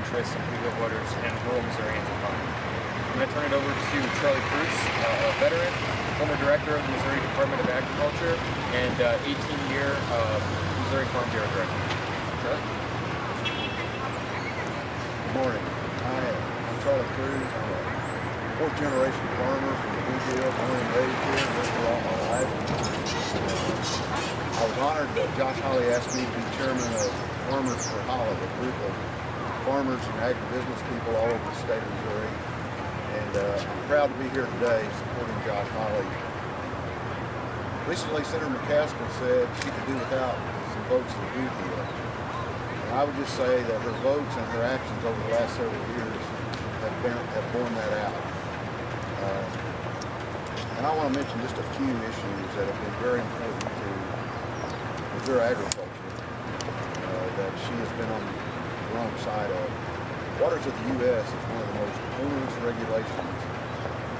interests in Bootheel voters and rural Missourians in mind. I'm going to turn it over to Charlie Cruz, a veteran, former director of the Missouri Department of Agriculture, and 18-year Missouri Farm Bureau director. Charlie? Good morning. I'm Charlie Cruz. I'm a fourth-generation farmer from the Bootheel, born and raised here and lived here all my life. I was honored that Josh Hawley asked me to be chairman of Farmers for Holly, a group of farmers and agribusiness people all over the state of Missouri. And I'm proud to be here today supporting Josh Hawley. Recently, Senator McCaskill said she could do without some votes in the Bootheel. And I would just say that her votes and her actions over the last several years have borne that out. And I want to mention just a few issues that have been very important to Missouri agriculture that she has been on the wrong side of. Waters of the U.S. is one of the most onerous regulations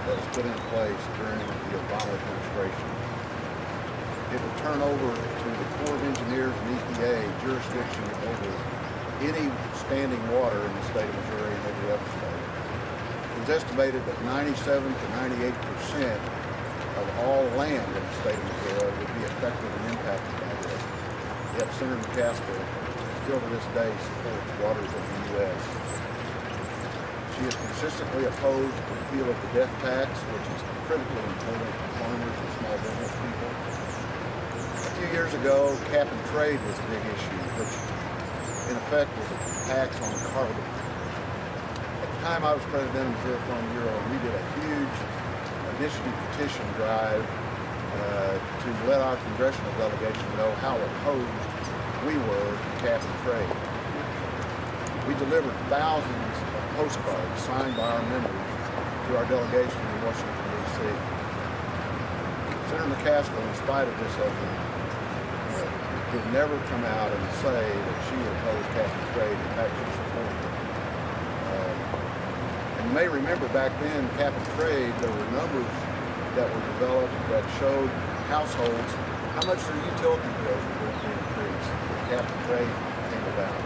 that was put in place during the Obama administration. It would turn over to the Corps of Engineers and EPA jurisdiction over any standing water in the state of Missouri and every other state. It was estimated that 97 to 98% of all land in the state of Missouri would be affected and impacted by this. Yet Senator McCaskill still to this day supports Waters of the U.S. She has consistently opposed the repeal of the death tax, which is critically important to farmers and small business people. A few years ago, cap and trade was a big issue, which in effect was a tax on carbon. At the time I was president of the Missouri Farm Bureau, we did a huge initiative petition drive to let our congressional delegation know how opposed we were to cap and trade. We delivered thousands of postcards signed by our members to our delegation in Washington, D.C. Senator McCaskill, in spite of this effort, did never come out and say that she opposed cap and trade. In fact, she supported it. And you may remember back then, cap and trade, there were numbers that were developed that showed households how much their utility bills were going to increase if cap and trade came about.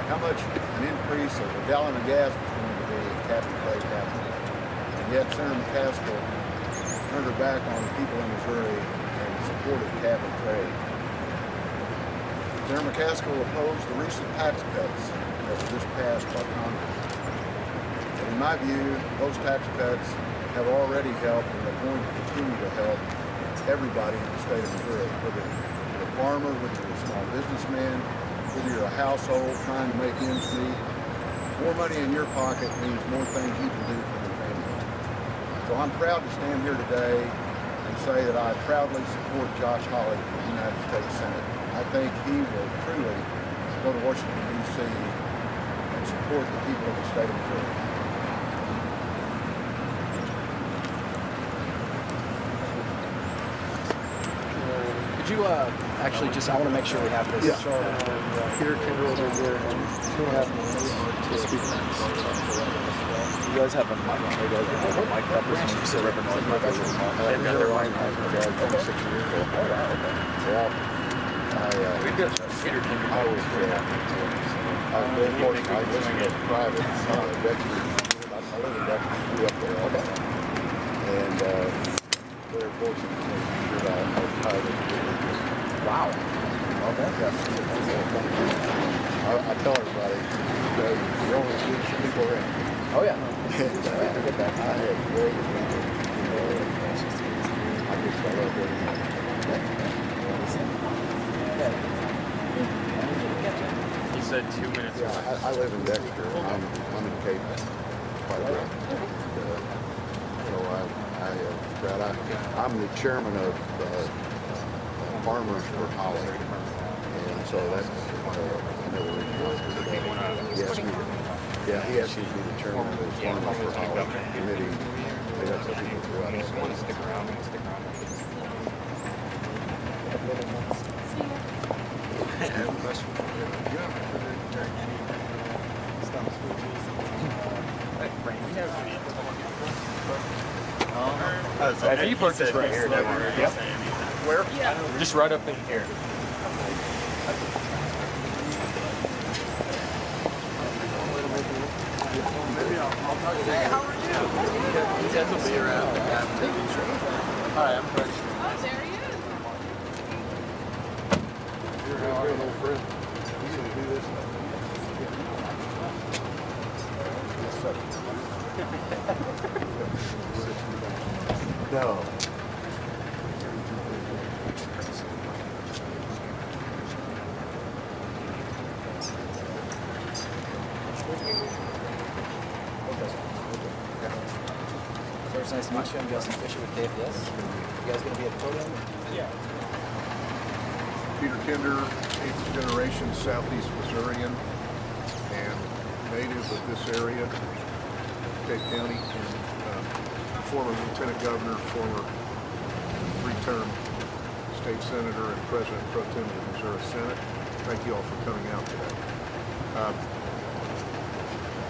How much an increase of a gallon of gas was going to be if cap and trade happened. And yet Senator McCaskill turned her back on the people in Missouri and supported cap and trade. Senator McCaskill opposed the recent tax cuts that were just passed by Congress. And in my view, those tax cuts have already helped and are going to continue to help everybody in the state of Missouri, whether you're a farmer, whether you're a small businessman, whether you're a household trying to make ends meet. More money in your pocket means more things you can do for your family. So I'm proud to stand here today and say that I proudly support Josh Hawley for the United States Senate. I think he will truly go to Washington, D.C. and support the people of the state of Missouri. Could you actually just, I want to make sure we have this. Yeah. Peter Kinder over here and 2.5 minutes to speak. You guys have a mic. You guys have a mic representing the Reverend North. They've got their mic. 26 years ago. We've got Peter Kinder. I was very fortunate. I was living in private. I live in Dexter. Grew up there all the time. And very fortunate to hear that I was private. Wow. Okay. I tell everybody, you're only as good as your people around. Oh, yeah. And, I get that. I had very good people. I just got up there. You said 2 minutes. Yeah, I live in Dexter. I'm in Cape quite a bit. So I'm the chairman of Farmers for Holly, and so that's another reason I was here today. He asked me to, he asked me to be the chairman of the Farmers for Holly committee. They got some people throughout the state. Stick around. You parked this right here. Yep. Where? Yeah. Just right up in here. Hey, how are you? That's a beer out. Hi, I'm Craig. Oh, there he is. You're our old friend. You gonna do this? No. First, nice to meet you. I'm Justin Fisher with KFS. You guys going to be at the podium? Yeah. Peter Kinder, 8th generation Southeast Missourian and native of this area, Cape County, and former Lieutenant Governor, former 3-term State Senator, and President Pro Tem of the Missouri Senate. Thank you all for coming out today.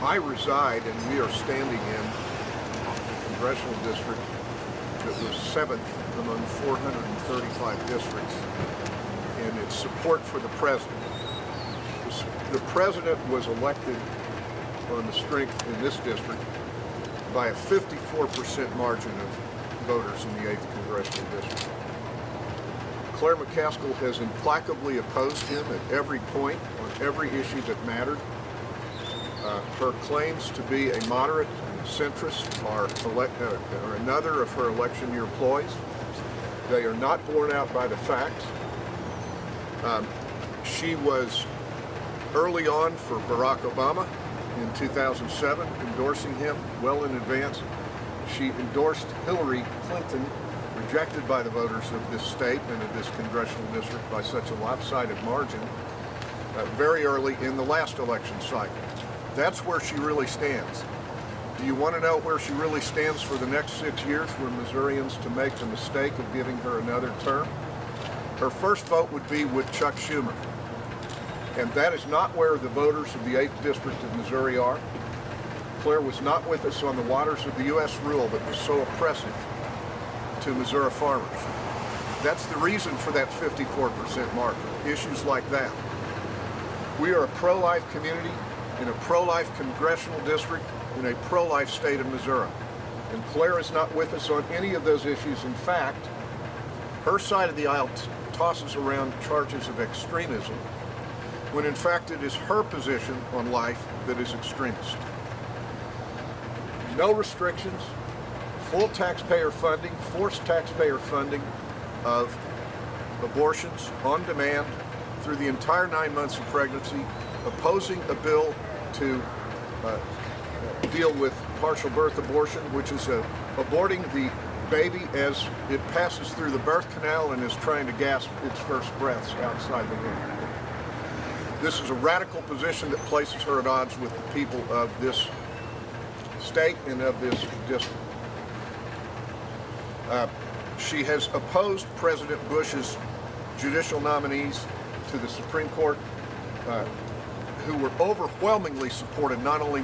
I reside, and we are standing in congressional district that was 7th among 435 districts in its support for the president. The president was elected on the strength in this district by a 54% margin of voters in the 8th congressional district. Claire McCaskill has implacably opposed him at every point on every issue that mattered. Her claims to be a moderate centrist are another of her election year ploys. They are not borne out by the facts. She was early on for Barack Obama in 2007, endorsing him well in advance. She endorsed Hillary Clinton, rejected by the voters of this state and of this congressional district by such a lopsided margin, very early in the last election cycle. That's where she really stands. Do you want to know where she really stands for the next 6 years, were Missourians to make the mistake of giving her another term? Her first vote would be with Chuck Schumer. And that is not where the voters of the 8th District of Missouri are. Claire was not with us on the waters of the U.S. rule that was so oppressive to Missouri farmers. That's the reason for that 54% margin, issues like that. We are a pro-life community in a pro-life congressional district in a pro-life state of Missouri. And Claire is not with us on any of those issues. In fact, her side of the aisle tosses around charges of extremism, when in fact it is her position on life that is extremist. No restrictions, full taxpayer funding, forced taxpayer funding of abortions on demand through the entire 9 months of pregnancy, opposing a bill to deal with partial birth abortion, which is aborting the baby as it passes through the birth canal and is trying to gasp its first breaths outside the womb. This is a radical position that places her at odds with the people of this state and of this district. She has opposed President Bush's judicial nominees to the Supreme Court, who were overwhelmingly supported not only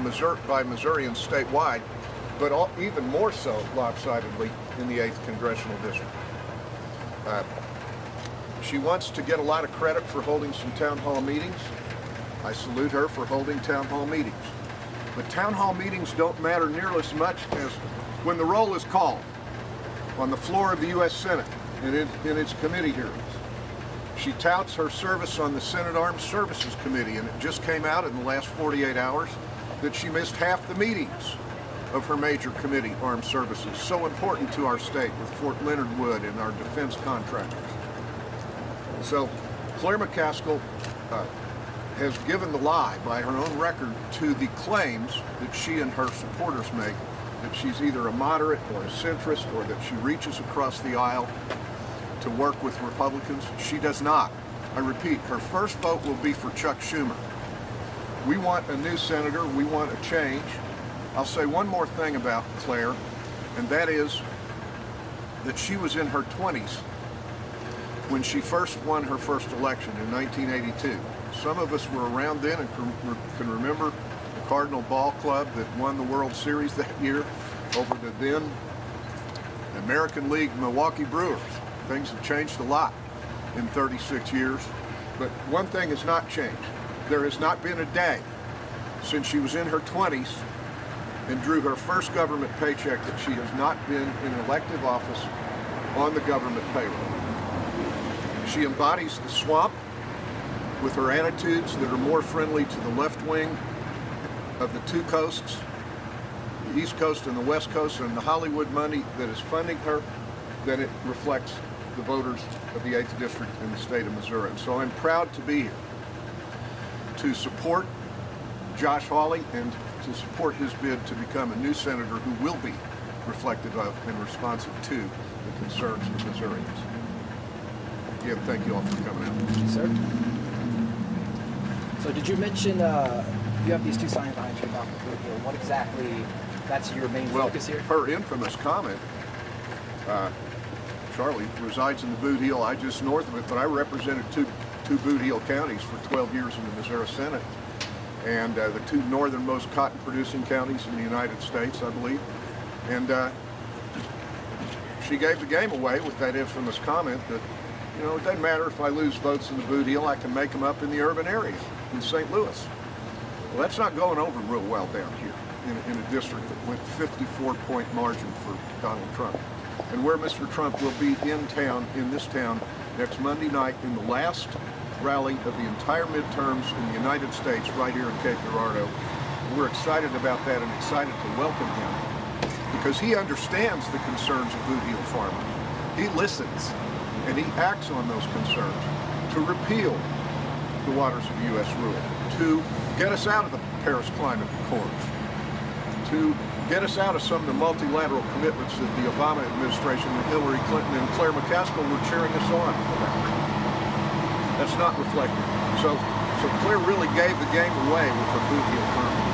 by Missourians statewide, but even more so lopsidedly in the 8th Congressional District. She wants to get a lot of credit for holding some town hall meetings. I salute her for holding town hall meetings. But town hall meetings don't matter nearly as much as when the roll is called on the floor of the U.S. Senate and in its committee hearings. She touts her service on the Senate Armed Services Committee, and it just came out in the last 48 hours that she missed half the meetings of her major committee, Armed Services, so important to our state with Fort Leonard Wood and our defense contractors. So Claire McCaskill has given the lie by her own record to the claims that she and her supporters make, that she's either a moderate or a centrist, or that she reaches across the aisle to work with Republicans. She does not. I repeat, her first vote will be for Chuck Schumer. We want a new senator. We want a change. I'll say one more thing about Claire, and that is that she was in her 20s when she first won her first election in 1982. Some of us were around then and can remember the Cardinal Ball Club that won the World Series that year over the then American League Milwaukee Brewers. Things have changed a lot in 36 years, but one thing has not changed. There has not been a day since she was in her 20s and drew her first government paycheck that she has not been in elective office on the government payroll. She embodies the swamp with her attitudes that are more friendly to the left wing of the two coasts, the East Coast and the West Coast, and the Hollywood money that is funding her, than it reflects the voters of the 8th District in the state of Missouri. And so I'm proud to be here to support Josh Hawley and to support his bid to become a new senator who will be reflective of and responsive to the concerns of Missourians. Again, thank you all for coming out. Thank you, sir. So did you mention you have these two signs behind you about the Bootheel? What exactly, that's your main focus here? Her infamous comment, Charlie resides in the Bootheel, I just north of it, but I represented two Bootheel counties for 12 years in the Missouri Senate, and the two northernmost cotton producing counties in the United States, I believe. And she gave the game away with that infamous comment that, you know, it doesn't matter if I lose votes in the Bootheel, I can make them up in the urban area in St. Louis. Well, that's not going over real well down here in a district that went 54-point margin for Donald Trump. And where Mr. Trump will be in this town, next Monday night in the last rally of the entire midterms in the United States, right here in Cape Girardeau. We're excited about that and excited to welcome him because he understands the concerns of Bootheel farmers. He listens and he acts on those concerns to repeal the waters of U.S. rule, to get us out of the Paris Climate Accords, to get us out of some of the multilateral commitments that the Obama administration with Hillary Clinton and Claire McCaskill were cheering us on about. That's not reflected. So Claire really gave the game away with her Bootheel permit.